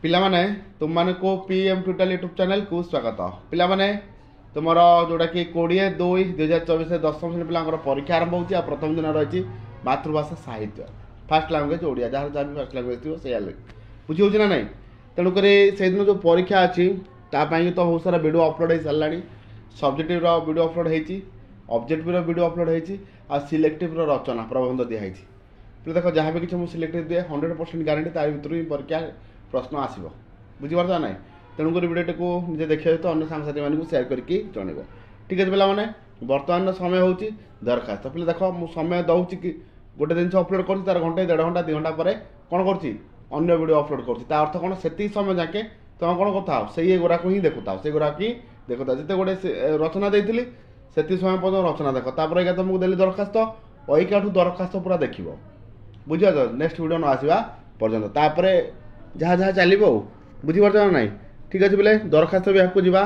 पिलामाने तुम माने को पीएम ट्यूटोरियल यूट्यूब चैनल को स्वागत। पिलामाने तुमर जोटा कि 20/2/2024 दशम श्रेणी पिलांकर परीक्षा आरंभ होची। प्रथम दिन रही मातृभाषा साहित्य फास्ट लैंग्वेज ओडिया जहाँ जहाँ भी फास्ट लैंग्वेज थी से बुझी होची ना नहीं। तेणुक से दिन जो परीक्षा अच्छी तापाई तो बहुत सारा वीडियो अपलोड हो सारा सब्जेक्टिव वीडियो अपलोड होती, ऑब्जेक्टिव वीडियो अपलोड होती आ सिलेक्टिव रचना प्रबंध दिखाई। देख जहाँ भी किसी मुझे सिलेक्टिव दिए 100% गारंटी तार भर ही परीक्षा प्रश्न आसो बुझीपार ना। तेणुक भिडियो को निजे देखिए तो अन्य सांगसाथी मानक सेयार करके जनइब। ठीक है पे बर्तमान समय हूँ दरखास्त पे देख मुझे समय दूसरी कि गोटे जिन अपलोड कर तार घंटे 1.5 घंटा 2 घंटा पर कौन कर वीडियो अपलोड कर अर्थ कौन से समय जाके तुम कौन कर से गुराक ही देखुता से गुराक ही देखुता जिते गोटे रचना देती से समय पर्यटन रचना देख तापर क्या तुमको देली दरखास्त अइका दरखास्त पूरा देख बुझ नेक्स्ट वीडियो न आसवा पर्यटन तापर जहाँ जहाँ चलो बुझीपार ना। ठीक अच्छे पे दरखास्त भी आपको जावा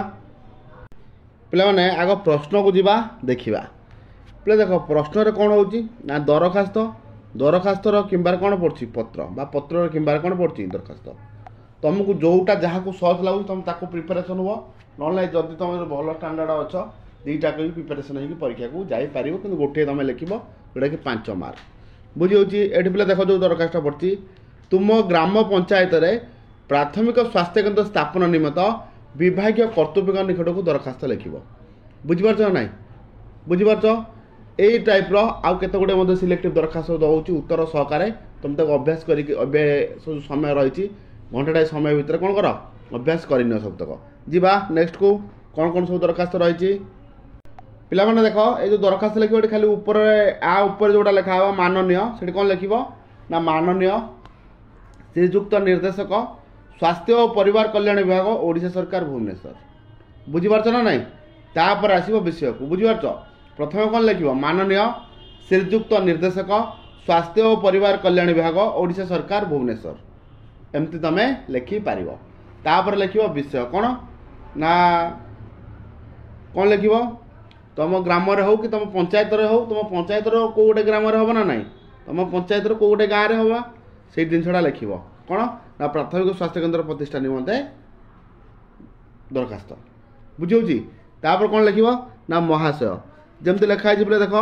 पे आग प्रश्न को जावा देखा पे देख प्रश्न कौन हो दरखास्त दरखास्तर किंबार कौन पड़ी पत्र बा पत्र किंबार कौन पड़ी दरखास्त तुमको जोटा जहाँ को सहज लगुच तुम ताको प्रिपेरेसन हुआ ना जदि तुम भल स्टांडार्ड अच्छ दुईटा भी प्रिपेरेसन हो परीक्षा को जापर कि गोटे तुम लिख जोटा कि 5 मार्क बुझी ये पे देख जो दरखास्त पड़ी तुम ग्राम पंचायत रे प्राथमिक स्वास्थ्य केन्द्र स्थापन निमित्त विभाग कर्तृपक्ष निकट को दरखास्त लिख बुझीपार ना बुझीपार यही टाइप आउ केत गुटे सिलेक्टिव दरखास्त दूसरी उत्तर सहकार तुम तक अभ्यास कर समय रही घंटाटा समय भितर कौन कर अभ्यास कर सब तक जा नेक्स्ट को कौन कौन सब दरखास्त रही पिलाने देख ये जो दरखास्त लिखे खाली ऊपर ऊपर जोटा लिखा हुआ माननीय से कौन लिख ना माननीय श्रीजुक्त निर्देशक स्वास्थ्य और परिवार कल्याण विभाग ओडिशा सरकार भुवनेश्वर बुझीपार ना नहीं तापर आसो विषय को बुझीपार प्रथम कौन लिख माननीय श्रीजुक्त निर्देशक स्वास्थ्य और परिवार कल्याण विभाग ओडिशा सरकार भुवनेश्वर एमती तुम लिखिपार तापर लिख विषय कौन ना कौन लिख तुम ग्राम हो कि तुम पंचायत हो तुम पंचायत कौ गोटे ग्राम हम ना नहीं तुम पंचायत कौ गोटे गाँव में हवा से जिनसा लिख कौन ना प्राथमिक स्वास्थ्य केन्द्र प्रतिष्ठा निमंते दरखास्त बुझे तापर कौन लिख ना महाशय जमती लिखाई पे देख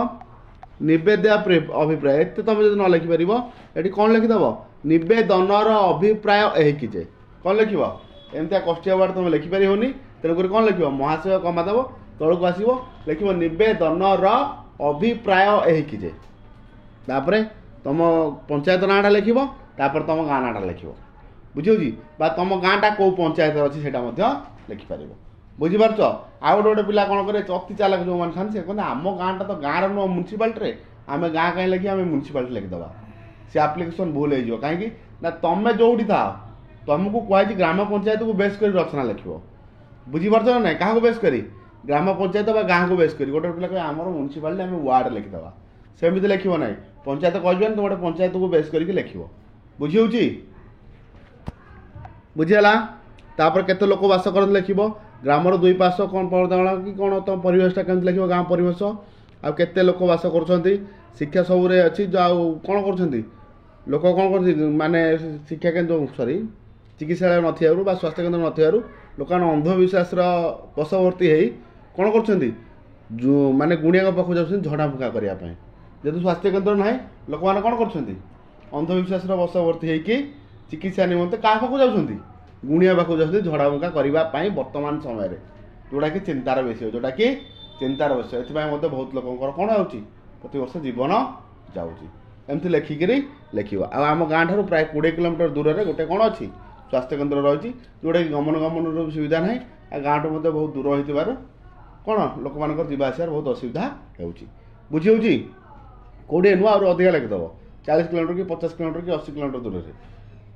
नवेद्य अभिप्राय एत तुम जो न लिखिपर ये कौन लिखिदेव नवेदनर अभिप्राय यहीजे कौन लिख एमती कष्टिया वार्ड तुम लिखिपार होनी तेणुक कौन लिख महाशय कमा देव तौक आसो लिख नवेदनर अभिप्राय यहीजे तापर तुम पंचायत नाटा लिख तापर तुम गाँ नाटा लिख बुझे तुम गाँटा कौ पंचायत अच्छी से लिखिपार बुझीपार आउ गोटे पिला कौन करे अति चालाक जो मैंने था से कहते आम गाँटा तो गाँव नुह म्यूनिसिपालिटी आम गाँ कहीं लिखी आम म्यूनिसिपालिटी लिखिदेवा से आप्लिकेसन भूल हो कहीं ना तुम जोटी था तुमको कहुई ग्राम पंचायत को बेस कर रचना लिख बुझीपार ना ना क्या बेस कर ग्राम पंचायत गाँव को बेस कर गोटे पिला कह आम म्यूनिसिपालिटी आम वार्ड लिखिदेवा सेमती लिख ना पंचायत कह तो गोटे पंचायत को बेस करके लिख बुझी बुझीगला तापर केते लोक बास कर लिख ग्रामर 2 पार्श्व कौन पड़ताल कि कौन तुम परिवेशटा केमती लिख गाँव परिवेश आ केते लोक बास कर शिक्षा सबुरे अच्छी जो कौन कर लोक कौन कर माने शिक्षा केन्द्र सॉरी चिकित्सालय नथियारू बा स्वास्थ्य केन्द्र नथियारू लोक अंधविश्वास वशवर्ती हो कौन कर जो माने गुणिया पाखु जाऊँ झड़ा फुका करने जेहतु स्वास्थ्य केन्द्र ना लोक मैंने कौन कर अंधविश्वास वशवर्ती होगी चिकित्सा निमंते क्या पाखु जाऊँ गुणिया पाखु जाऊँ झड़ा फुका करने वर्तमान समय जोटा कि चिंतार विषय जोटा कि चिंतार विषय ये बहुत लोक कौन हो प्रति वर्ष जीवन जाऊँगी लिखिक लिख आम गाँव ठार प्राय 20 किलोमीटर दूर में गोटे कौन अच्छी स्वास्थ्य केन्द्र रही जोटा कि गमन सुविधा ना गाँव ठूँ बहुत दूर हो कौन लोक मान जावास बहुत असुविधा होजी कौटे नुआ और अधिका लिखिदेव 40 किलोमीटर कि 50 किलोमीटर कि 80 किलोमीटर दूर से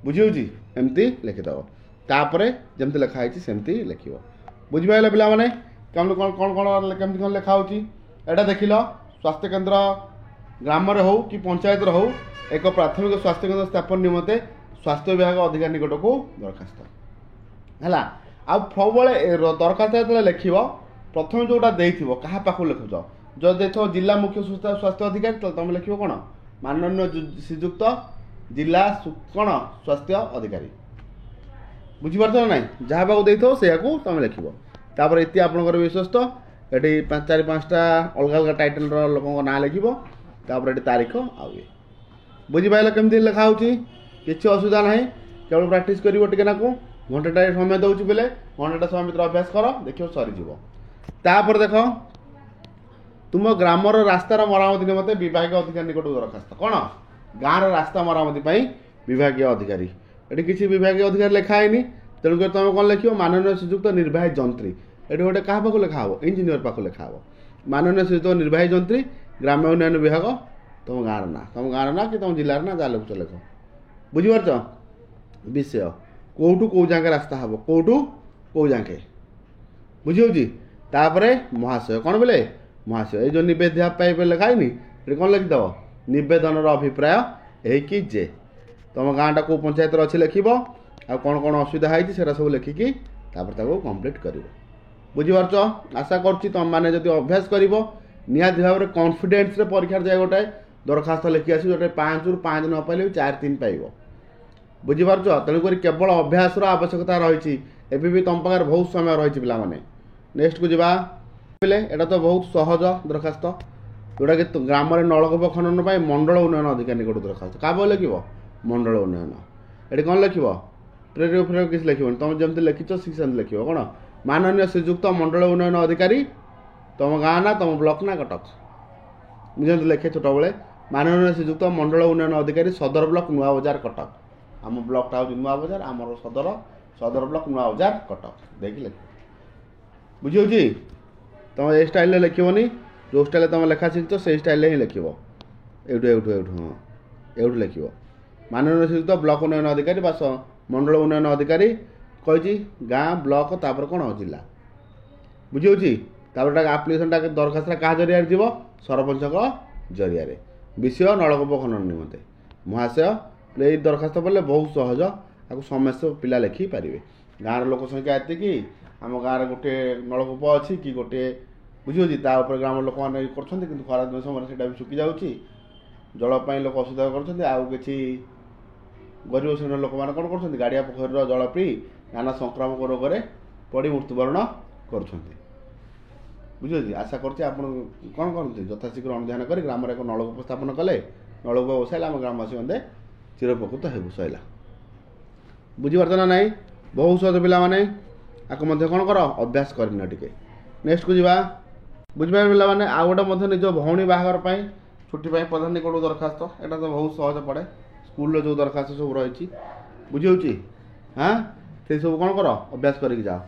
बुझी एमती लिखिदेव तापर जमती लिखाई सेमती लिख बुझिपारे पे कौन कौन कौन कौन केमती कौन लिखा होटा देख लो स्वास्थ्य केन्द्र ग्राम हो कि पंचायत हो एक प्राथमिक स्वास्थ्य केन्द्र स्थापन निमंते स्वास्थ्य विभाग अधिकारी निकट को दरखास्त है सब दरखास्त जो लिख प्रथम जोटा देव क्या पाखु लिखुच जो देखो जिला मुख्य स्वास्थ्य अधिकारी तुम लिख कौन माननीय श्रीजुक्त जिला कौन स्वास्थ्य अधिकारी बुझीपार ना जहाँ पाक दे से तुम लिख तापर ये आपंकर विश्वस्त ये 4-5टा अलग अलग टाइटल लोक ना लिख ये तारीख आए बुझीपाल केमती लिखा हो किसी असुविधा ना केवल प्राक्ट कर घंटा समय दूसरी बोले घंटा समय भर अभ्यास कर देख सरीज देख तुम ग्रामर रास्तार मरामती निमंते विभाग अधिकारी निकट दरखास्त कौन गाँव रास्ता मरामती विभाग अधिकारी ये किसी विभाग अधिकारी लिखाएनि तेणुक तुम कौन लिख माननीय श्रीजुक्त निर्वाही जंत्री ये गोटे क्या पाक लिखा हे इंजीनियर पाक लिखा हे माननीय श्रीजुक्त निर्वाही जंत्री ग्राम्य उन्नयन विभाग तुम गाँव ना कि तुम जिलार ना जहाँ लिखुच लिख बुझीपार विषय कौटू कौ जाके रास्ता हम कौटू कौ जाके बुझी तापर महाशय कौन बोले महाशय ये जो निवेद्या लिखाएनि ये कौन लिखिदेव नवेदन अभिप्राय है कि जे तुम गाँटा कौ पंचायत अच्छे लिख आ कौन कौन असुविधा है सब लिखिकी कम्प्लीट कर बुझीपार आशा करुँच तुम मैंने जब अभ्यास कर निहाती भाव में कॉन्फिडेंस परीक्षा जाए गोटे दरखास्त लिखी आस जो 5 ରୁ 5 न पाइले 4-3 पाइब बुझीपार तेणुक केवल अभ्यास आवश्यकता रही एवं तुम पाखे बहुत समय रही पाने नेक्स्ट को जा यहाँ तो बहुत सहज दरखास्त जोटा कि ग्राम नलकूप खनन पर मंडल उन्नयन अधिकारी निकट दरखास्त क्या बोल लिख मंडल उन्नयन ये कौन लिख प्रेरक फ्रेरक किसी लिख तुम जमी लिखिच सी लिख कौन माननीय श्रीजुक्त मंडल उन्नयन अधिकारी तुम गाँ ना तुम ब्लॉक ना कटक मुझे लिखे छोट बड़े माननीय श्रीजुक्त मंडल उन्नयन अधिकारी सदर ब्लॉक नुआ बजार कटक आम ब्लॉकटा हूँ नुआ बजार आमर सदर ब्लॉक नुआ बजार कटक देख लिख बुझी तुम ये स्टाइल लिखनी जो स्टाइल तुम लेखा शिखिच से स्टाइल ही लिख हाँ एवं लिख माननीय श्रीजुक्त ब्लॉक उन्नयन अधिकारी बस मंडल उन्नयन अधिकारी कही गाँ ब्लॉक तापर कौन जिला बुझी आप्लिकेसन दरखास्त क्या जरिया जीव सरपंच जरिया विषय नलकूप खनन निमंते महाशय ये दरखास्त बोले बहुत सहज आपको समस्त पिला लिखि पारे गाँव लोक संख्या एति आम गाँव गोटे नलकूप अच्छी कि गोटे बुझी ग्राम लोक मैंने कर खरा दिन समय से सुखी जाऊँगी जलपाई लोक असुविधा कर गरीब श्रेणी लोक मैंने कौन कर गाड़िया पोखर जल पी नाना संक्रामक रोग पड़ मृत्युवरण कर बुझे आशा करते कौन करते यथाशीघ्र अनुधान कर ग्राम एक नलकूप स्थापन कले नलकूप बसाइले आम ग्रामवासी मैंने चिरपकृत हो सैला बुझीपार ना नाई बहुत सहज पिला माने आपको कौन कर अभ्यास करना टे नेक्स्ट को जा बुझे पे आउ गोटे निज भौणी बाहागर छुट्टी प्रधान निकट दरखास्त यहाँ तो बहुत सहज पड़े स्कूल जो दरखास्त सब रही बुझे हाँ से सब कौन कर अभ्यास करके जाओ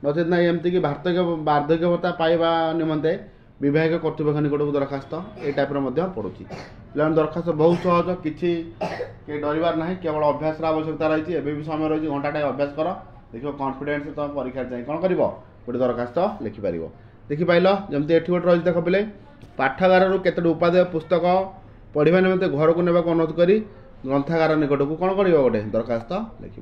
नचेत ना एमती कि वार्धक्य भत्ता पाइबा निमंते विभाग कर्तृपक्ष निकट दरखास्त ये टाइप पड़ुची पे दरखास्त बहुत सहज किसी डरबार ना केवल अभ्यास आवश्यकता रही है समय रही घंटाटे अभ्यास कर देख कॉन्फिडेंस तुम परीक्षा जाए कौन कर गोटे दरखास्त लिखिपार देखिपाल जमी ये गोटे रही देख बोले पाठागार केतोटी उपादेय पुस्तक पढ़ा निमंते घर को नेबाक अनुरोध कर ग्रंथागार निकट को कौन कर गोटे दरखास्त लिख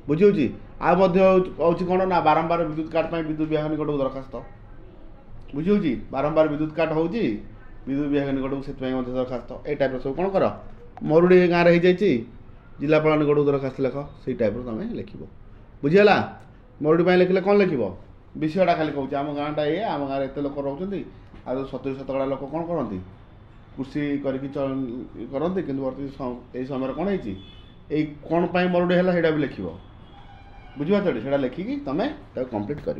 बुझी हूँ कौन ना बारंबार विद्युत काट विद्युत विभाग निकट दरखास्त बुझी बारंबार विद्युत काट हो विद्युत विभाग निकट से दरखास्त ये टाइप सब कौन कर मरुड़ी गाँव में हो जिलापाल निकट दरखास्त लिख से टाइप तुम लिख बुझीगला मरुड़ी लिखिले कौन लिख विषयटा खाली कहूँ आम गाँटा ये आम गाँव एत लोक रोचे आ 70-70 लोक कौन करती कृषि करती कि समय कौन है कौन मरुड़ी है भी लिख बुझीपार से लिखिकी तुम कम्प्लीट कर।